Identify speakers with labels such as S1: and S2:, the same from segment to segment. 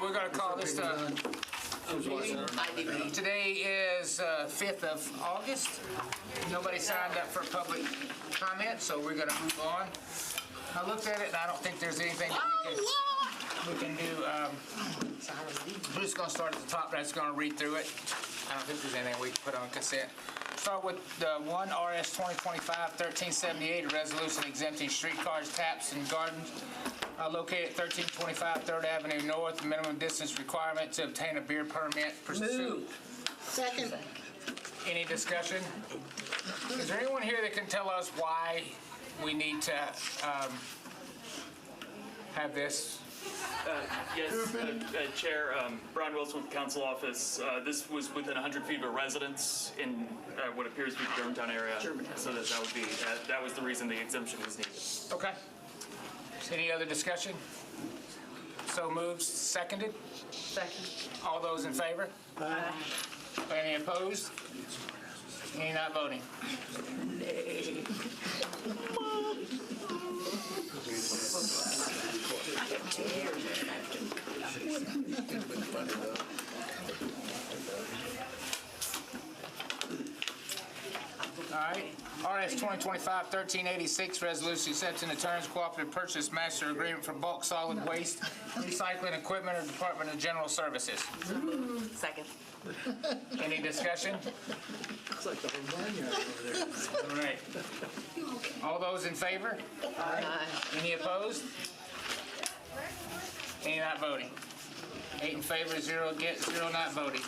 S1: we're going to call this today is 5th of August. Nobody signed up for public comment, so we're going to move on. I looked at it, and I don't think there's anything that we can do. We're just going to start at the top, and I'm just going to read through it. I don't think there's anything we can put on consent. Start with the 1 RS 2025-1378, a resolution exempting streetcars, taps, and gardens located at 1325 3rd Avenue North. Minimum distance requirement to obtain a beer permit.
S2: Move. Second.
S1: Any discussion? Is there anyone here that can tell us why we need to have this?
S3: Yes, Chair, Brian Wilson with the Council Office. This was within 100 feet of a residence in what appears to be the Germantown area, so that would be that was the reason the exemption was needed.
S1: Okay. Any other discussion? So moved, seconded.
S2: Second.
S1: All those in favor?
S2: Aye.
S1: Any opposed? Any not voting?
S2: Nay.
S1: All right. RS 2025-1386, resolution accepting the terms cooperative purchase master agreement for bulk solid waste recycling equipment or Department of General Services.
S2: Second.
S1: Any discussion?
S4: Looks like the whole barnyard over there.
S1: All right. All those in favor?
S2: Aye.
S1: Any opposed? Any not voting? 8 in favor, 0 against, 0 not voting.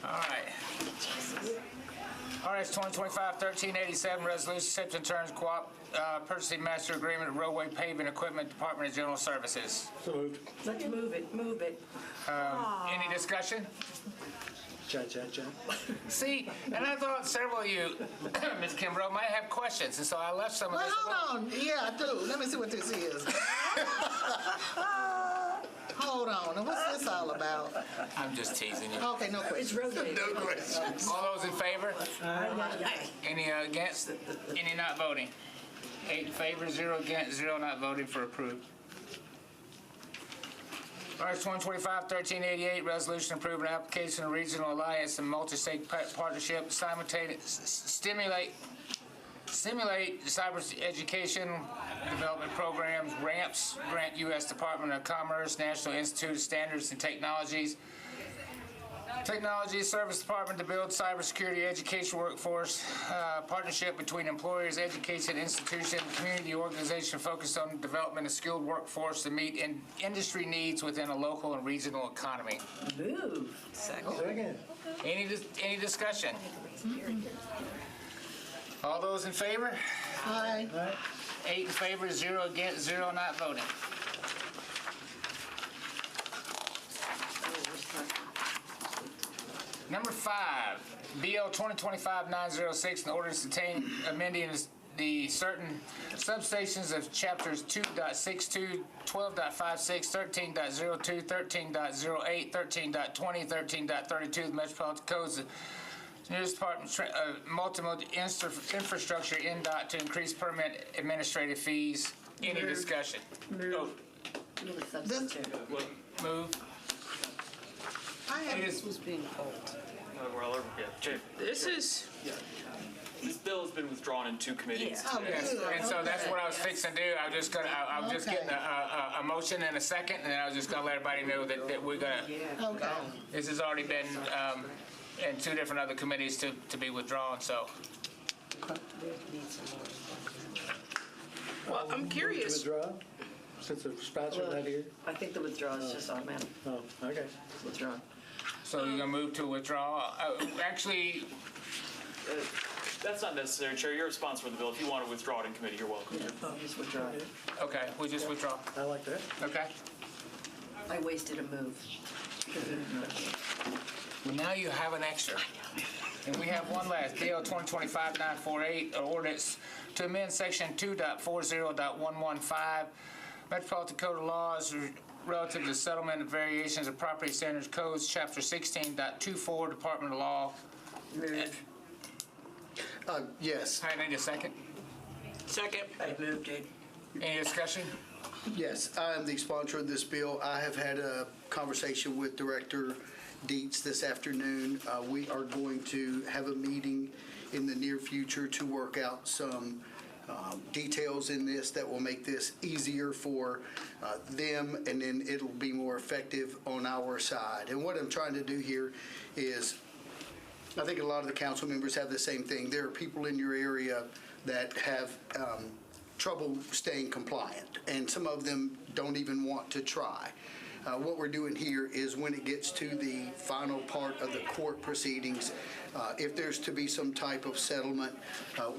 S1: All right. RS 2025-1387, resolution accepting terms purchasing master agreement of roadway paving equipment, Department of General Services.
S4: So moved.
S2: Let's move it. Move it.
S1: Any discussion?
S4: Chat, chat, chat.
S1: See, and I thought several of you, Ms. Kimbrough, might have questions, and so I left some of
S5: Well,
S1: this.
S5: hold on. Yeah, I do. Let me see what this is. Hold on. Now, what's this all about?
S1: I'm just teasing you.
S5: Okay, no questions.
S2: rotating.
S5: No questions.
S1: All those in favor?
S2: Aye.
S1: Any against? Any not voting? 8 in favor, 0 against, 0 not voting for approved. RS 125-1388, resolution approving application of regional alliance and multi-state partnership stimulate cyber education development programs, RAMPS, grant U.S. Department of Commerce, National Institute of Standards and Technology Service Department to build cybersecurity education workforce, partnership between employers, education institution, community organization focused on development of skilled workforce to meet industry needs within a local and regional economy.
S2: Move.
S4: Second.
S1: Any discussion? All those in favor?
S5: Aye.
S1: 8 in favor, 0 against, 0 not voting. Number 5, BL 2025-906, an ordinance amending the certain substations of chapters 2.62, 12.56, 13.02, 13.08, 13.20, 13.32 of the Metropolitan Codes. News Department multimodal infrastructure NDOT to increase permit administrative fees. Any discussion?
S2: Move.
S1: Move.
S5: I have.
S1: It
S2: was being pulled.
S3: We're all over. Yeah, Chair.
S2: This is.
S3: This bill has been withdrawn in 2 committees.
S5: Oh,
S1: Yes,
S5: good.
S1: and so that's what I was fixing to do. I was just gonna, I'm just
S5: Okay.
S1: getting a motion and a second, and then I was just gonna let everybody know that we're gonna,
S5: Okay.
S1: this has already been, in 2 different other committees to be withdrawn, so.
S2: Well, I'm curious.
S4: Withdraw? Since the sponsor not here?
S6: I think the withdrawal is just automatic
S4: Oh, okay.
S6: withdrawal.
S1: So you're gonna move to withdraw? Actually,
S3: That's not necessary, Chair. You're a sponsor of the bill. If you want to withdraw it in committee, you're welcome.
S6: Just withdraw it.
S1: okay, we just withdraw.
S4: I like that.
S1: Okay.
S6: I wasted a move.
S1: Well, now you have an extra. And we have one last, DL 2025-948, an ordinance to amend section 2.40.115, Metropolitan Code of Laws relative to settlement of variations of property standards codes, chapter 16.24, Department of Law.
S6: Move.
S5: Yes.
S1: I need a second.
S2: Second.
S6: I moved it.
S1: Any discussion?
S7: Yes, I am the sponsor of this bill. I have had a conversation with Director Dietz this afternoon. We are going to have a meeting in the near future to work out some details in this that will make this easier for them, and then it'll be more effective on our side. And what I'm trying to do here is, I think a lot of the council members have the same thing. There are people in your area that have trouble staying compliant, and some of them don't even want to try. What we're doing here is when it gets to the final part of the court proceedings, if there's to be some type of settlement,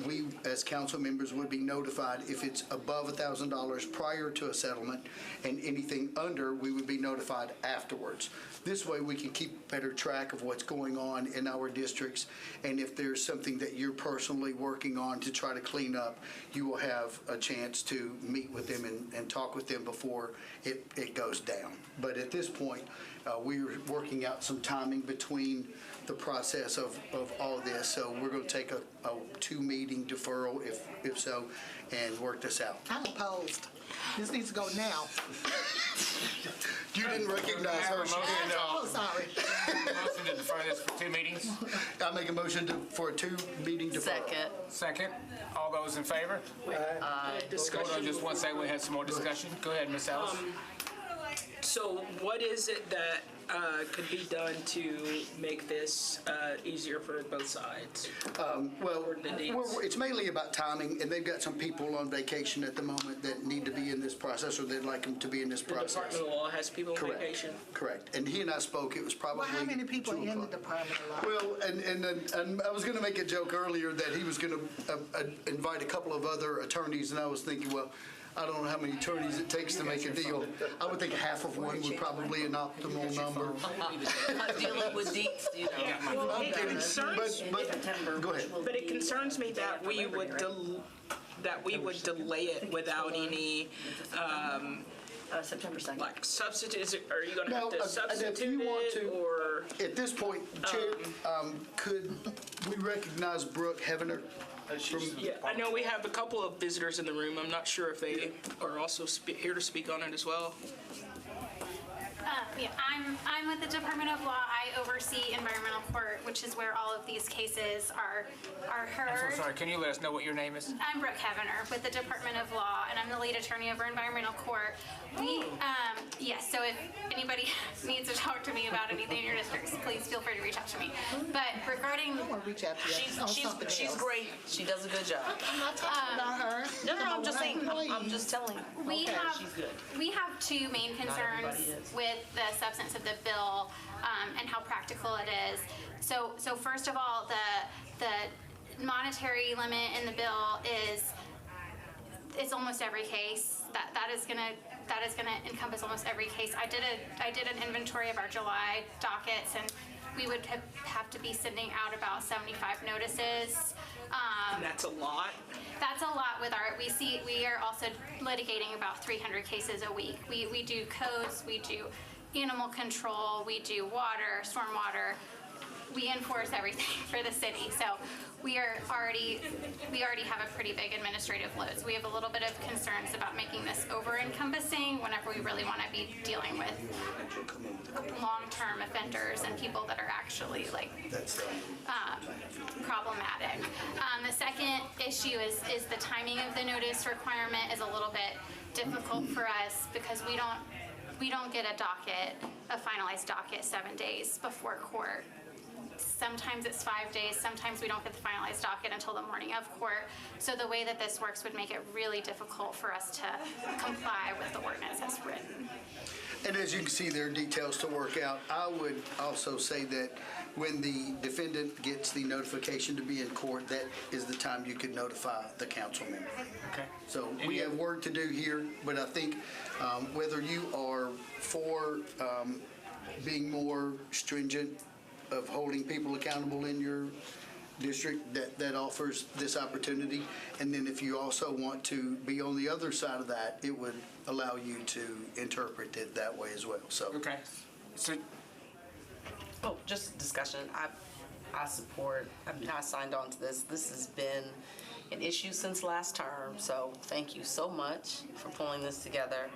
S7: we as council members would be notified if it's above $1,000 prior to a settlement, and anything under, we would be notified afterwards. This way we can keep better track of what's going on in our districts, and if there's something that you're personally working on to try to clean up, you will have a chance to meet with them and talk with them before it goes down. But at this point, we're working out some timing between the process of all of this, so we're going to take a 2-meeting deferral, if so, and work this out.
S5: I'm opposed. This needs to go now.
S7: You didn't recognize her.
S5: Oh, sorry.
S1: Motion to defer this for 2 meetings.
S7: I make a motion for a 2-meeting deferral.
S1: Second. All those in favor? Hold on
S2: Discussion.
S1: just one second. We have some more discussion. Go ahead, Ms. Ellis.
S2: So what is it that could be done to make this easier for both sides?
S7: Well,
S2: Or the dates?
S7: it's mainly about timing, and they've got some people on vacation at the moment that need to be in this process, or they'd like them to be in this
S2: The
S7: process.
S2: Department of Law has people on
S7: Correct.
S2: vacation.
S7: Correct. And he and I spoke, it was probably
S5: Well, how many people
S7: 2
S5: in the
S7: o'clock.
S5: Department of Law?
S7: Well, and I was going to make a joke earlier that he was going to invite a couple of other attorneys, and I was thinking, well, I don't know how many attorneys it takes to make a deal. I would think half of one would probably an optimal number.
S6: I'm dealing with Dietz, you know.
S2: Well, it concerns,
S7: Go ahead.
S2: but it concerns me that we would delay it without any
S6: September 2nd.
S2: like substitute. Are you going to
S7: No,
S2: have to
S7: and if
S2: substitute
S7: you want
S2: it
S7: to-
S2: or?
S7: At this point, Chair, could we recognize Brooke Heavener?
S2: Yeah, I know we have a couple of visitors in the room. I'm not sure if they are also here to speak on it as well.
S8: Yeah, I'm with the Department of Law. I oversee environmental court, which is where all of these cases are
S1: I'm
S8: heard.
S1: so sorry. Can you let us know what your name is?
S8: I'm Brooke Heavener with the Department of Law, and I'm the lead attorney over environmental court. We, yes, so if anybody needs to talk to me about anything in your districts, please feel free to reach out to me. But regarding,
S5: I'm gonna reach out to you on something
S6: She's
S5: else.
S6: great. She does a good job.
S5: I'm not talking about her.
S6: No, I'm just saying, I'm
S5: Employees.
S6: just telling.
S8: we
S6: Okay,
S8: have
S6: she's good.
S8: we have 2 main concerns
S6: everybody is.
S8: with the substance of the bill and how practical it is. So first of all, the monetary limit in the bill is it's almost every case. That is gonna encompass almost every case. I did an inventory of our July dockets, and we would have to be sending out about 75 notices.
S2: And that's a lot.
S8: That's a lot with we are also litigating about 300 cases a week. We do codes, we do animal control, we do water, stormwater. We enforce everything for the city. So we already have a pretty big administrative load. So we have a little bit of concerns about making this over-encompassing whenever we really want to be dealing with long-term offenders and people that are actually like problematic. The second issue is the timing of the notice requirement is a little bit difficult for us because we don't get a finalized docket 7 days before court. Sometimes it's 5 days, sometimes we don't get the finalized docket until the morning of court. So the way that this works would make it really difficult for us to comply with the ordinance as written.
S7: And as you can see, there are details to work out. I would also say that when the defendant gets the notification to be in court, that is the time you could notify the council member.
S1: Okay.
S7: So we have work to do here, but I think whether you are for being more stringent of holding people accountable in your district, that offers this opportunity. And then if you also want to be on the other side of that, it would allow you to interpret it that way as well. So
S1: Okay. So
S6: Oh, just discussion. I support, I signed on to this. This has been, an issue since last term, so thank you so much for pulling this together.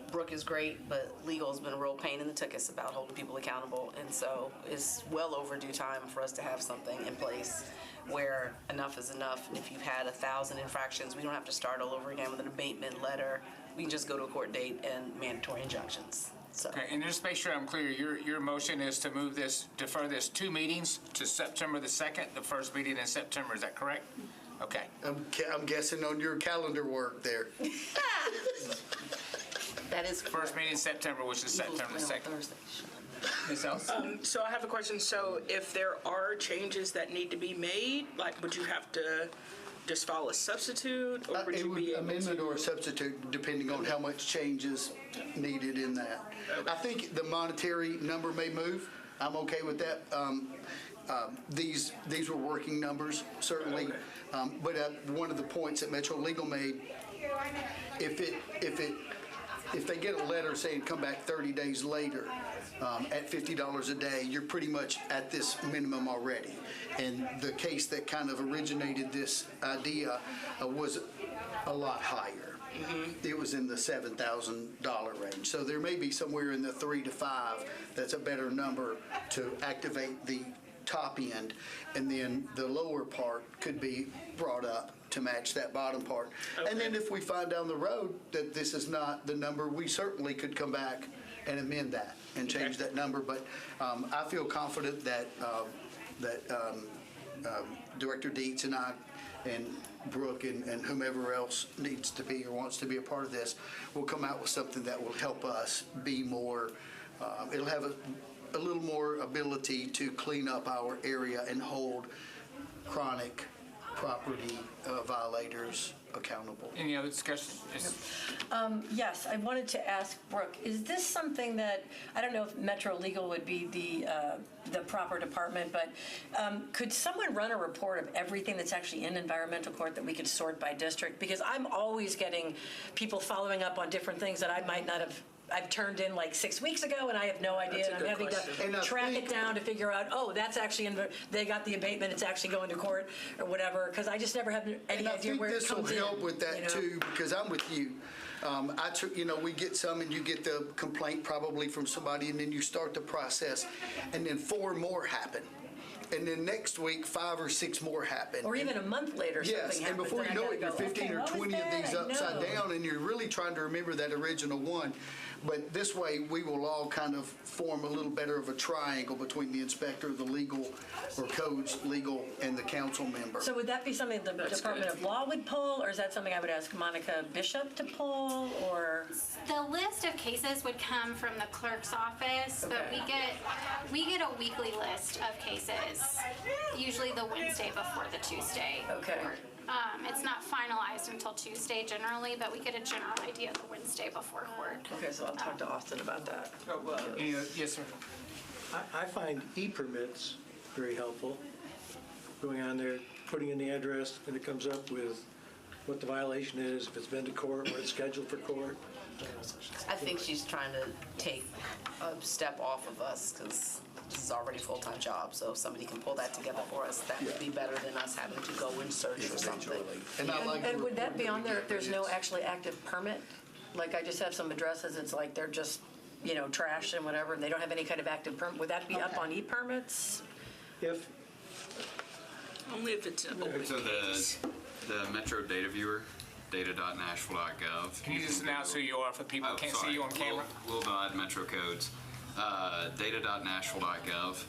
S6: Brooke is great, but legal has been a real pain in the tuchus about holding people accountable, and so it's well overdue time for us to have something in place where enough is enough. And if you've had 1,000 infractions, we don't have to start all over again with an abatement letter. We can just go to a court date and mandatory injunctions. So.
S1: Okay, and just to make sure I'm clear, your motion is to move this, defer this 2 meetings to September the 2nd, the first meeting in September, is that correct? Okay.
S7: I'm guessing on your calendar work there.
S6: That is
S1: First meeting in September, which is September the 2nd. Ms. Ellis?
S2: So I have a question. So if there are changes that need to be made, like, would you have to just file a substitute, or would
S7: It
S2: you
S7: would
S2: be able
S7: amendment
S2: to?
S7: or a substitute, depending on how much change is needed in that. I think the monetary number may move. I'm okay with that. These were working numbers, certainly. But one of the points that Metro Legal made, if they get a letter saying come back 30 days later at $50 a day, you're pretty much at this minimum already. And the case that kind of originated this idea was a lot higher. It was in the $7,000 range. So there may be somewhere in the 3 to 5 that's a better number to activate the top end, and then the lower part could be brought up to match that bottom part.
S2: Okay.
S7: And then if we find down the road that this is not the number, we certainly could come back and amend that and change that number. But I feel confident that Director Dietz and I and Brooke and whomever else needs to be or wants to be a part of this will come out with something that will help us be more, it'll have a little more ability to clean up our area and hold chronic property violators accountable.
S1: Any other discussion?
S9: Yes, I wanted to ask Brooke, is this something that, I don't know if Metro Legal would be the proper department, but could someone run a report of everything that's actually in environmental court that we could sort by district? Because I'm always getting people following up on different things that I might not have, I've turned in like 6 weeks ago, and I have no idea,
S2: That's a
S9: and I'm
S2: good
S9: having
S2: question.
S9: to track it down to figure out, oh, that's actually, they got the abatement, it's actually going to court, or whatever, because I just never have any
S7: And I
S9: idea
S7: think
S9: where it
S7: this will
S9: comes in.
S7: help with that
S9: you know?
S7: too, because I'm with you. We get some and you get the complaint probably from somebody, and then you start the process, and then 4 more happen. And then next week, 5 or 6 more happen.
S9: Or even a month later, something happens.
S7: Yes, and before you
S9: and I
S7: know it,
S9: gotta
S7: you're
S9: go,
S7: 15
S9: okay,
S7: or
S9: what was
S7: 20 of
S9: that?
S7: these upside
S9: No.
S7: down, and you're really trying to remember that original one. But this way, we will all kind of form a little better of a triangle between the inspector, the legal, or codes legal, and the council member.
S9: So would that be something the Department of Law would pull, or is that something I would ask Monica Bishop to pull, or?
S8: The list of cases would come from the clerk's office, but
S9: Okay.
S8: we get a weekly list of cases, usually the Wednesday before the Tuesday.
S9: Okay.
S8: It's not finalized until Tuesday generally, but we get a general idea the Wednesday before court.
S9: Okay, so I'll talk to Austin about that.
S1: Yes, sir.
S4: I find e-permits very helpful. Going on there, putting in the address, and it comes up with what the violation is, if it's been to court, or it's scheduled for court.
S6: I think she's trying to take a step off of us because this is already a full-time job. So if somebody can pull that together for us, that would be better than us having to go and search for something.
S7: And I like
S9: And
S7: the
S9: would that
S7: report
S9: be on
S7: we
S9: there
S7: get
S9: if there's no
S7: minutes.
S9: actually active permit? Like I just have some addresses, it's like they're just, trash and whatever, and they don't have any kind of active permit. Would that be up on e-permits?
S4: If,
S2: Only if it's an open
S10: So
S2: case.
S10: the Metro Data Viewer, data.nashville.gov.
S1: Can you just announce who you are for people who can't see you on camera?
S10: Will Dodd, Metro Codes. Data.nashville.gov.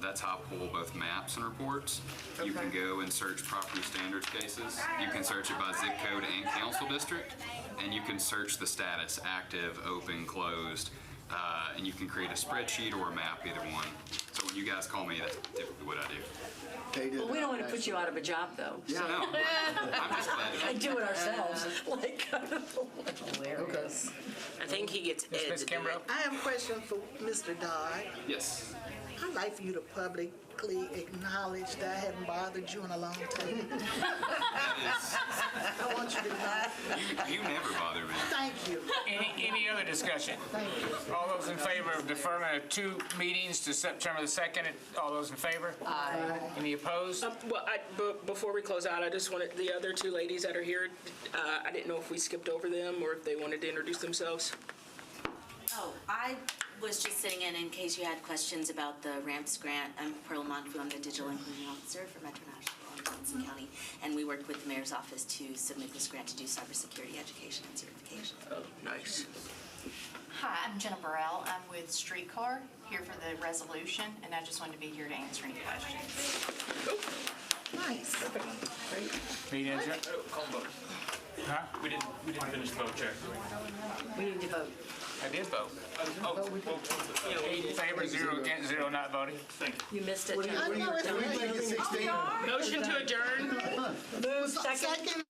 S10: That's how I pull both maps and reports. You can go and search property standards cases. You can search it by zip code and council district, and you can search the status, active, open, closed, and you can create a spreadsheet or a map, either one. So when you guys call me, that's typically what I do.
S9: Well, we don't want to put you out of a job, though.
S10: No, I'm just glad to
S9: And do it ourselves.
S6: Hilarious.
S2: I think he gets Ed
S1: Ms.
S2: to do
S1: Kimbrough?
S2: it.
S11: I have a question for Mr. Dodd.
S10: Yes.
S11: I'd like for you to public
S5: publicly acknowledge that I haven't bothered you in a long time. I want you to know.
S10: You never bother me.
S5: Thank you.
S1: Any other discussion?
S5: Thank you.
S1: All those in favor of deferment of 2 meetings to September the 2nd? All those in favor? Aye. Any opposed?
S2: Well, before we close out, I just wanted, the other two ladies that are here, I didn't know if we skipped over them or if they wanted to introduce themselves.
S11: Oh, I was just sitting in case you had questions about the RAMPS grant. I'm Pearl Monfu. I'm the Digital Inclusion Officer for Metro Nashville in Davidson County. And we worked with the Mayor's Office to submit this grant to do cybersecurity education and certification.
S2: Oh, nice.
S12: Hi, I'm Jenna Burrell. I'm with Streetcar, here for the resolution, and I just wanted to be here to answer any questions.
S5: Nice.
S1: Meeting adjourned.
S3: Call vote.
S1: Huh?
S3: We didn't finish the vote, Chair.
S9: We need to vote.
S1: I did vote. 8 in favor, 0 against, 0 not voting.
S9: You missed it.
S5: I know it's
S7: Everybody get 16.
S2: Motion to adjourn.
S9: Move second.
S5: second.